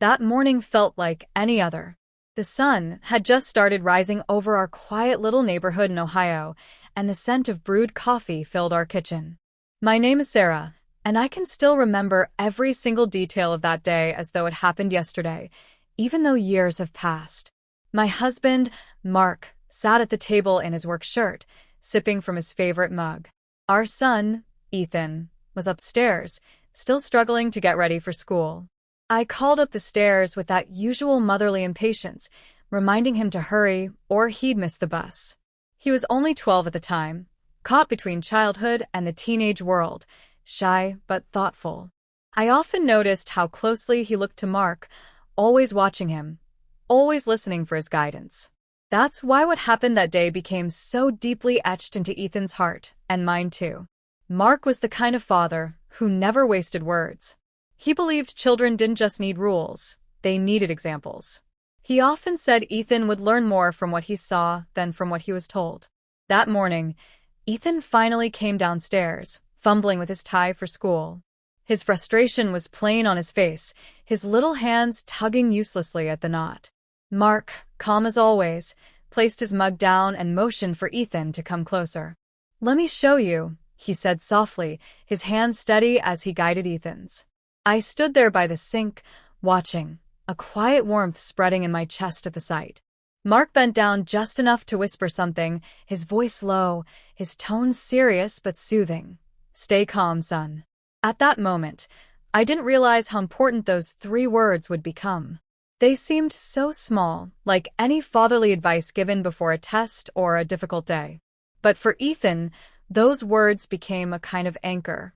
That morning felt like any other. The sun had just started rising over our quiet little neighborhood in Ohio, and the scent of brewed coffee filled our kitchen. My name is Sarah, and I can still remember every single detail of that day as though it happened yesterday, even though years have passed. My husband, Mark, sat at the table in his work shirt, sipping from his favorite mug. Our son, Ethan, was upstairs, still struggling to get ready for school. I called up the stairs with that usual motherly impatience, reminding him to hurry or he'd miss the bus. He was only 12 at the time, caught between childhood and the teenage world, shy but thoughtful. I often noticed how closely he looked to Mark, always watching him, always listening for his guidance. That's why what happened that day became so deeply etched into Ethan's heart, and mine too. Mark was the kind of father who never wasted words. He believed children didn't just need rules, they needed examples. He often said Ethan would learn more from what he saw than from what he was told. That morning, Ethan finally came downstairs, fumbling with his tie for school. His frustration was plain on his face, his little hands tugging uselessly at the knot. Mark, calm as always, placed his mug down and motioned for Ethan to come closer. "Let me show you," he said softly, his hands steady as he guided Ethan's. I stood there by the sink, watching, a quiet warmth spreading in my chest at the sight. Mark bent down just enough to whisper something, his voice low, his tone serious but soothing. "Stay calm, son." At that moment, I didn't realize how important those 3 words would become. They seemed so small, like any fatherly advice given before a test or a difficult day. But for Ethan, those words became a kind of anchor.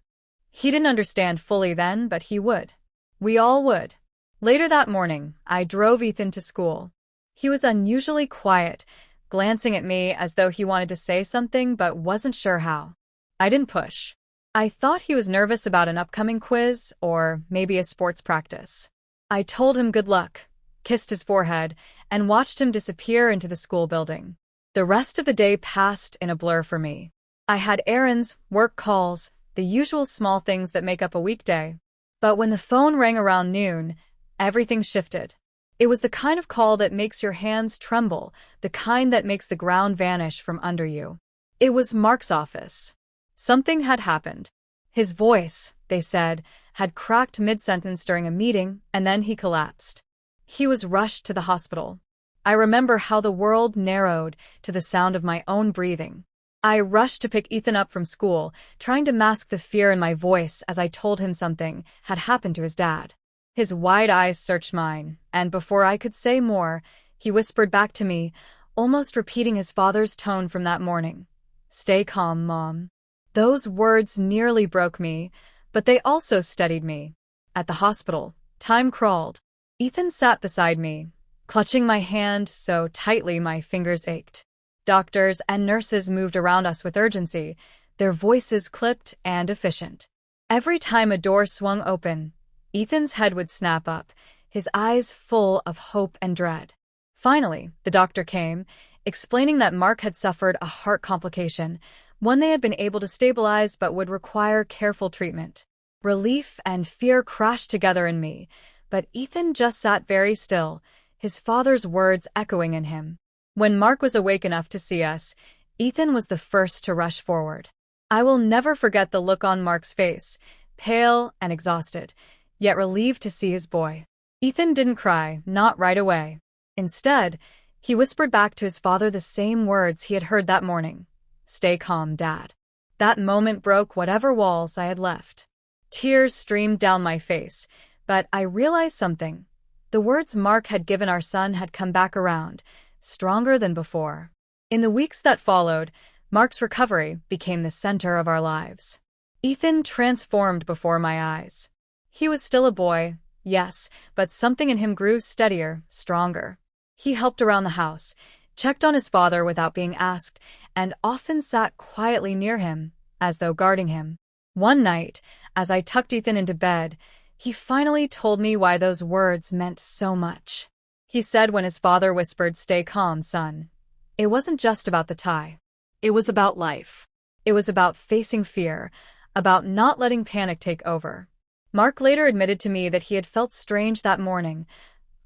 He didn't understand fully then, but he would. We all would. Later that morning, I drove Ethan to school. He was unusually quiet, glancing at me as though he wanted to say something but wasn't sure how. I didn't push. I thought he was nervous about an upcoming quiz or maybe a sports practice. I told him good luck, kissed his forehead, and watched him disappear into the school building. The rest of the day passed in a blur for me. I had errands, work calls, the usual small things that make up a weekday. But when the phone rang around noon, everything shifted. It was the kind of call that makes your hands tremble, the kind that makes the ground vanish from under you. It was Mark's office. Something had happened. His voice, they said, had cracked mid-sentence during a meeting, and then he collapsed. He was rushed to the hospital. I remember how the world narrowed to the sound of my own breathing. I rushed to pick Ethan up from school, trying to mask the fear in my voice as I told him something had happened to his dad. His wide eyes searched mine, and before I could say more, he whispered back to me, almost repeating his father's tone from that morning. "Stay calm, Mom." Those words nearly broke me, but they also steadied me. At the hospital, time crawled. Ethan sat beside me, clutching my hand so tightly my fingers ached. Doctors and nurses moved around us with urgency, their voices clipped and efficient. Every time a door swung open, Ethan's head would snap up, his eyes full of hope and dread. Finally, the doctor came, explaining that Mark had suffered a heart complication, one they had been able to stabilize but would require careful treatment. Relief and fear crashed together in me, but Ethan just sat very still, his father's words echoing in him. When Mark was awake enough to see us, Ethan was the first to rush forward. I will never forget the look on Mark's face, pale and exhausted, yet relieved to see his boy. Ethan didn't cry, not right away. Instead, he whispered back to his father the same words he had heard that morning. "Stay calm, Dad." That moment broke whatever walls I had left. Tears streamed down my face, but I realized something. The words Mark had given our son had come back around, stronger than before. In the weeks that followed, Mark's recovery became the center of our lives. Ethan transformed before my eyes. He was still a boy, yes, but something in him grew steadier, stronger. He helped around the house, checked on his father without being asked, and often sat quietly near him, as though guarding him. One night, as I tucked Ethan into bed, he finally told me why those words meant so much. He said when his father whispered, "Stay calm, son," it wasn't just about the tie. It was about life. It was about facing fear, about not letting panic take over. Mark later admitted to me that he had felt strange that morning,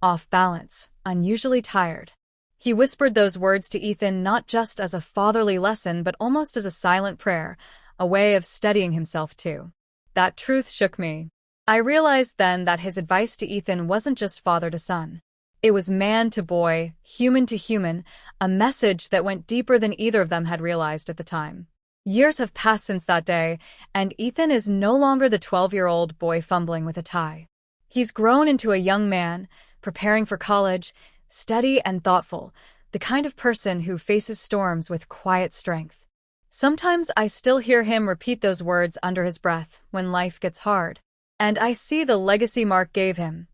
off balance, unusually tired. He whispered those words to Ethan not just as a fatherly lesson but almost as a silent prayer, a way of steadying himself too. That truth shook me. I realized then that his advice to Ethan wasn't just father to son. It was man to boy, human to human, a message that went deeper than either of them had realized at the time. Years have passed since that day, and Ethan is no longer the 12-year-old boy fumbling with a tie. He's grown into a young man, preparing for college, steady and thoughtful, the kind of person who faces storms with quiet strength. Sometimes I still hear him repeat those words under his breath when life gets hard. And I see the legacy Mark gave him.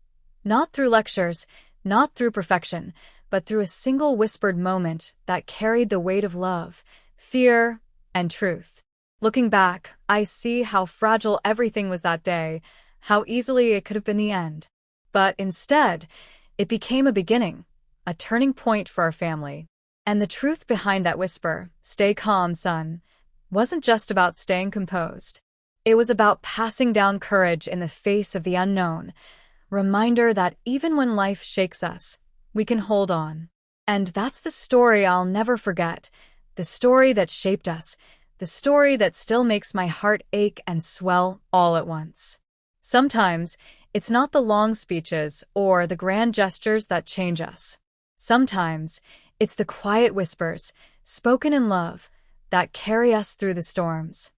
Not through lectures, not through perfection, but through a single whispered moment that carried the weight of love, fear, and truth. Looking back, I see how fragile everything was that day, how easily it could have been the end. But instead, it became a beginning, a turning point for our family. And the truth behind that whisper, "Stay calm, son," wasn't just about staying composed. It was about passing down courage in the face of the unknown, reminder that even when life shakes us, we can hold on. And that's the story I'll never forget, the story that shaped us, the story that still makes my heart ache and swell all at once. Sometimes, it's not the long speeches or the grand gestures that change us. Sometimes, it's the quiet whispers, spoken in love, that carry us through the storms.